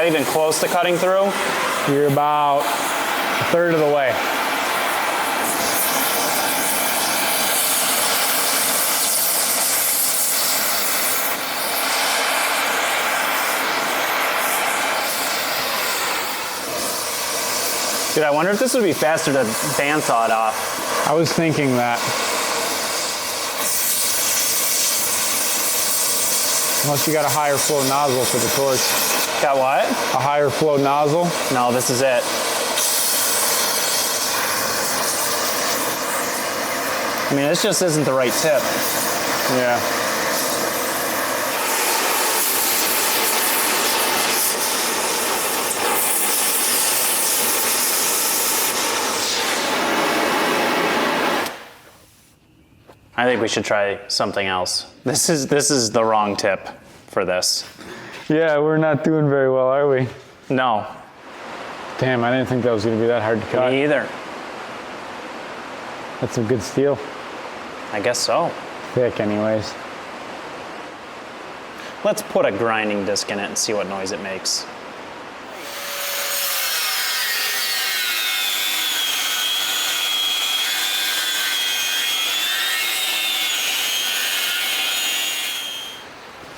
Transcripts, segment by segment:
that even close to cutting through? You're about a third of the way. Dude, I wonder if this would be faster to bandsaw it off. I was thinking that. Unless you got a higher flow nozzle for the torch. Got what? A higher flow nozzle? No, this is it. I mean, this just isn't the right tip. Yeah. I think we should try something else. This is the wrong tip for this. Yeah, we're not doing very well, are we? No. Damn, I didn't think that was going to be that hard to cut. Me either. That's some good steel. I guess so. Thick anyways. Let's put a grinding disc in it and see what noise it makes.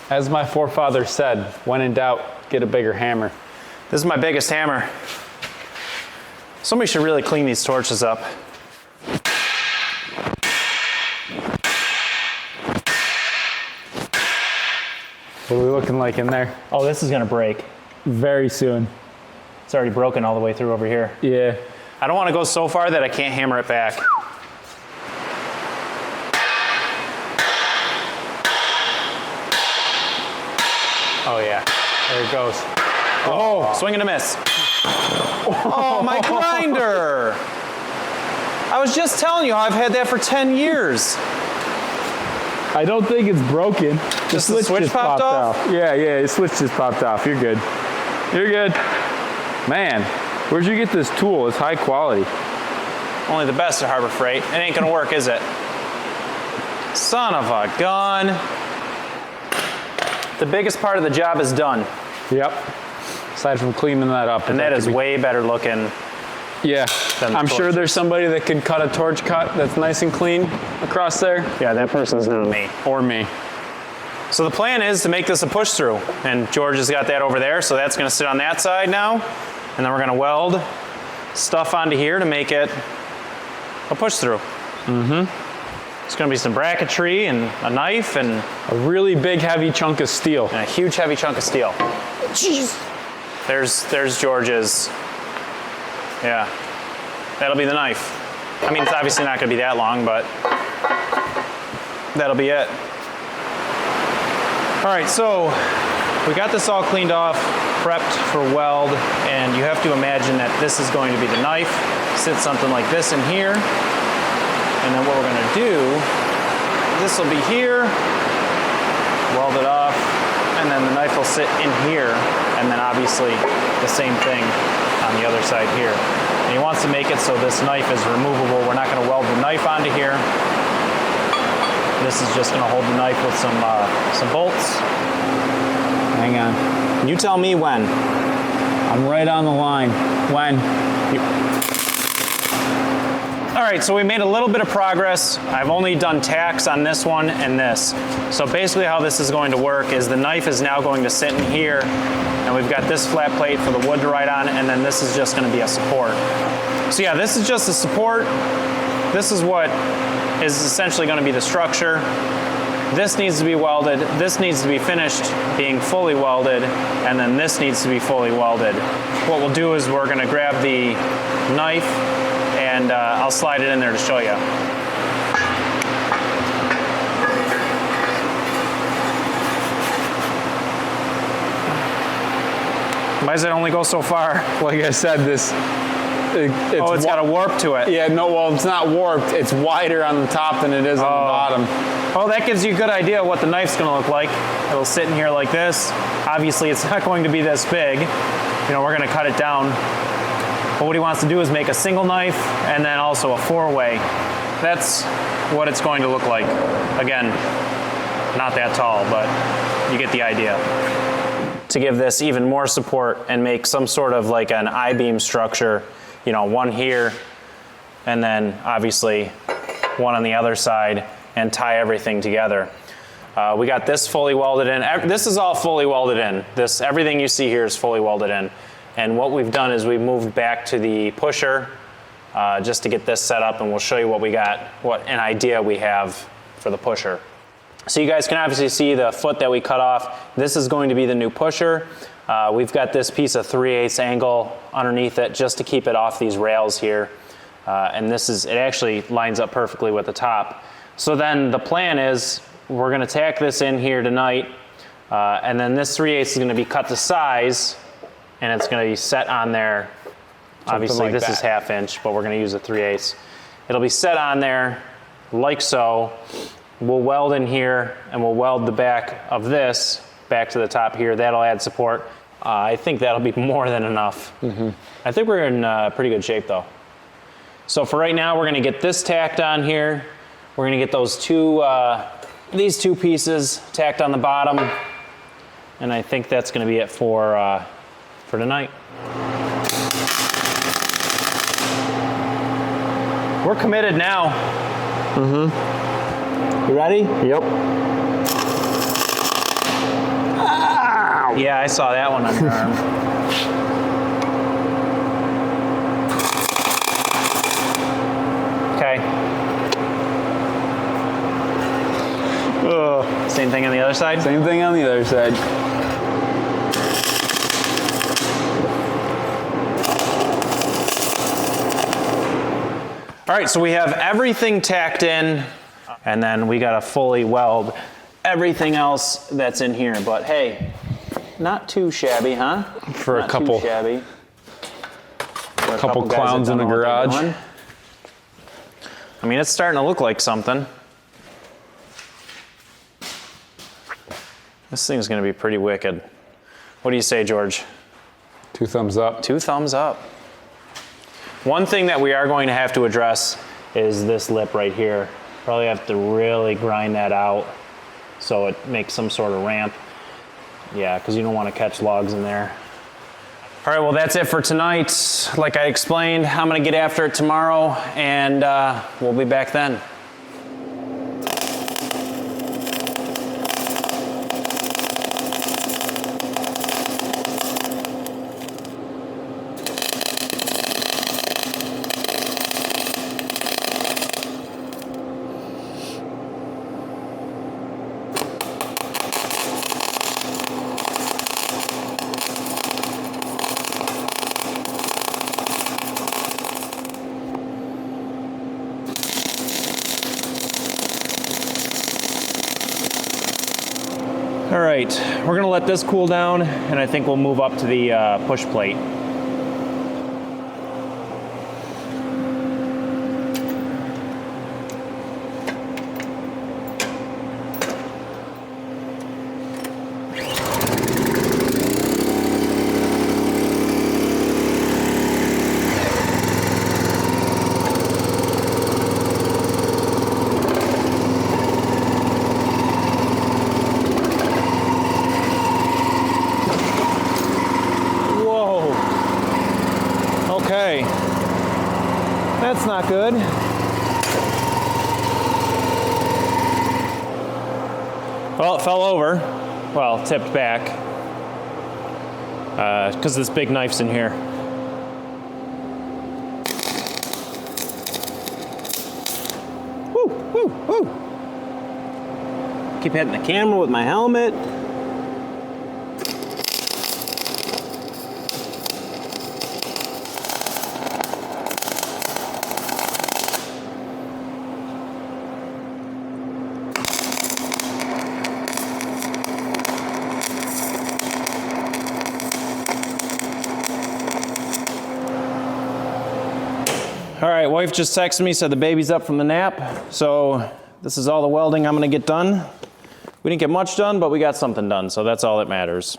As my forefathers said, when in doubt, get a bigger hammer. This is my biggest hammer. Somebody should really clean these torches up. What are we looking like in there? Oh, this is gonna break. Very soon. It's already broken all the way through over here. Yeah. I don't want to go so far that I can't hammer it back. Oh yeah, there it goes. Oh, swing and a miss. Oh, my grinder. I was just telling you how I've had that for 10 years. I don't think it's broken. Just the switch popped off? Yeah, the switch just popped off. You're good. You're good. Man, where'd you get this tool? It's high quality. Only the best at Harbor Freight. It ain't gonna work, is it? Son of a gun. The biggest part of the job is done. Yep. Aside from cleaning that up. And that is way better looking. Yeah. Than the I'm sure there's somebody that can cut a torch cut that's nice and clean across there. Yeah, that person's not me. Or me. So the plan is to make this a push through. And George has got that over there, so that's gonna sit on that side now. And then we're gonna weld stuff onto here to make it a push through. Mm-hmm. It's gonna be some bracketry and a knife and a really big heavy chunk of steel. And a huge heavy chunk of steel. Jeez. There's George's. Yeah, that'll be the knife. I mean, it's obviously not gonna be that long, but that'll be it. All right, so we got this all cleaned off, prepped for weld, and you have to imagine that this is going to be the knife. Sit something like this in here. And then what we're gonna do, this will be here, weld it off, and then the knife will sit in here, and then obviously the same thing on the other side here. And he wants to make it so this knife is removable. We're not gonna weld the knife onto here. This is just gonna hold the knife with some bolts. Hang on. You tell me when. I'm right on the line. When? All right, so we made a little bit of progress. I've only done tacks on this one and this. So basically how this is going to work is the knife is now going to sit in here, and we've got this flat plate for the wood to ride on, and then this is just gonna be a support. So yeah, this is just a support. This is what is essentially gonna be the structure. This needs to be welded, this needs to be finished being fully welded, and then this needs to be fully welded. What we'll do is we're gonna grab the knife and I'll slide it in there to show you. Why does it only go so far? Like I said, it's got a warp to it. Yeah, no, well, it's not warped. It's wider on the top than it is on the bottom. Well, that gives you a good idea of what the knife's gonna look like. It'll sit in here like this. Obviously, it's not going to be this big. You know, we're gonna cut it down. But what he wants to do is make a single knife and then also a four-way. That's what it's going to look like. Again, not that tall, but you get the idea. to give this even more support and make some sort of like an I-beam structure, you know, one here, and then obviously one on the other side, and tie everything together. We got this fully welded in. This is all fully welded in. Everything you see here is fully welded in. And what we've done is we've moved back to the pusher just to get this set up, and we'll show you what we got, what an idea we have for the pusher. So you guys can obviously see the foot that we cut off. This is going to be the new pusher. We've got this piece of 3/8 angle underneath it just to keep it off these rails here. And it actually lines up perfectly with the top. So then the plan is we're gonna tack this in here tonight, and then this 3/8 is gonna be cut to size, and it's gonna be set on there. Obviously like this that. is 1/2 inch, but we're gonna use a 3/8. It'll be set on there like so. We'll weld in here, and we'll weld the back of this back to the top here. That'll add support. I think that'll be more than enough. I think we're in pretty good shape though. So for right now, we're gonna get this tacked on here. We're gonna get those these two pieces tacked on the bottom, and I think that's gonna be it for tonight. We're committed now. You ready? Yep. Ow. Yeah, I saw that one on your arm. Okay. Same thing on the other side? Same thing on the other side. All right, so we have everything tacked in, and then we gotta fully weld everything else that's in here. But hey, not too shabby, huh? For not a couple, too shabby. For a couple guys that clowns in don't the know what they're garage. doing. I mean, it's starting to look like something. This thing's gonna be pretty wicked. What do you say, George? 2 thumbs up. 2 thumbs up. One thing that we are going to have to address is this lip right here. Probably have to really grind that out so it makes some sort of ramp. Yeah, because you don't want to catch logs in there. All right, well, that's it for tonight. Like I explained, I'm gonna get after it tomorrow, and we'll be back then. All right, we're gonna let this cool down, and I think we'll move up to the push plate. Okay, that's not good. Well, it fell over. Well, tipped back. Because this big knife's in here. Woo, woo, woo. Keep hitting the camera with my helmet. All right, wife just texted me, said the baby's up from the nap. So this is all the welding I'm gonna get done. We didn't get much done, but we got something done, so that's all that matters.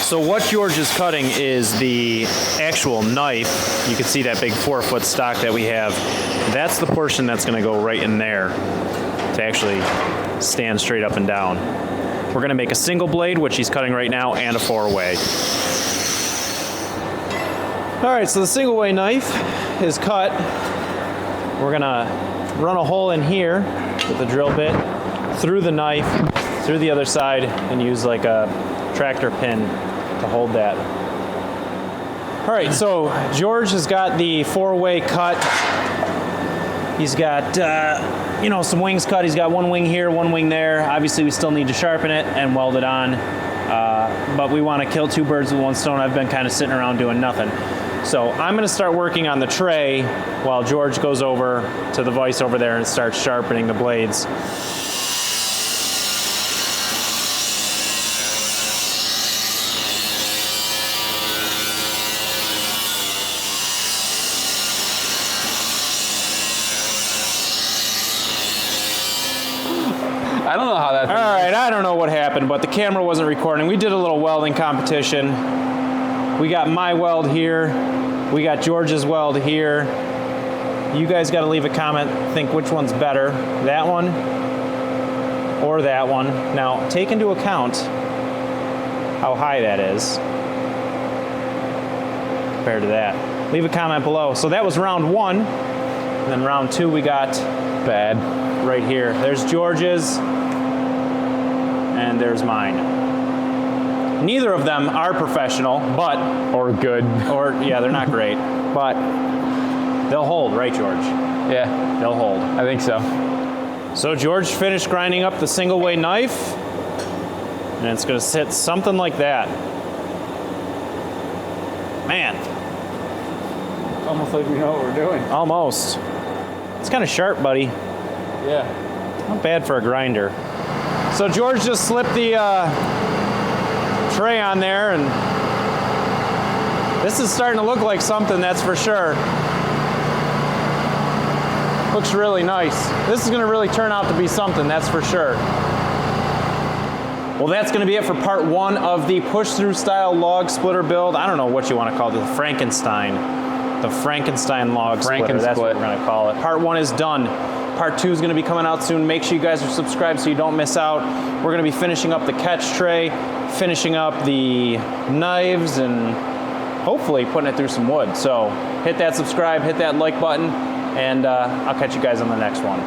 So what George is cutting is the actual knife. You can see that big 4-foot stock that we have. That's the portion that's gonna go right in there to actually stand straight up and down. We're gonna make a single blade, which he's cutting right now, and a 4-way. All right, so the single way knife is cut. We're gonna run a hole in here with the drill bit through the knife, through the other side, and use like a tractor pin to hold that. All right, so George has got the 4-way cut. He's got, you know, some wings cut. He's got one wing here, one wing there. Obviously, we still need to sharpen it and weld it on, but we want to kill 2 birds with 1 stone. I've been kind of sitting around doing nothing. So I'm going to start working on the tray while George goes over to the vise over there and starts sharpening the blades. I don't know how that. All right, I don't know what happened, but the camera wasn't recording. We did a little welding competition. We got my weld here. We got George's weld here. You guys got to leave a comment, think which one's better, that one or that one. Now, take into account how high that is compared to that. Leave a comment below. So that was round 1. And then round 2, we got bad right here. There's George's. And there's mine. Neither of them are professional, but... Or good. Or, yeah, they're not great. But they'll hold, right, George? Yeah. They'll hold. I think so. So George finished grinding up the single way knife. And it's going to sit something like that. Man. It's almost like we know what we're doing. Almost. It's kind of sharp, buddy. Yeah. Not bad for a grinder. So George just slipped the tray on there, and this is starting to look like something, that's for sure. Looks really nice. This is going to really turn out to be something, that's for sure. Well, that's going to be it for part 1 of the push-through style log splitter build. I don't know what you want to call it, the Frankenstein log splitter, that's what we're going to call it. Part 1 is done. Part 2 is going to be coming out soon. Make sure you guys are subscribed so you don't miss out. We're going to be finishing up the catch tray, finishing up the knives, and hopefully putting it through some wood. So hit that subscribe, hit that like button, and I'll catch you guys on the next one.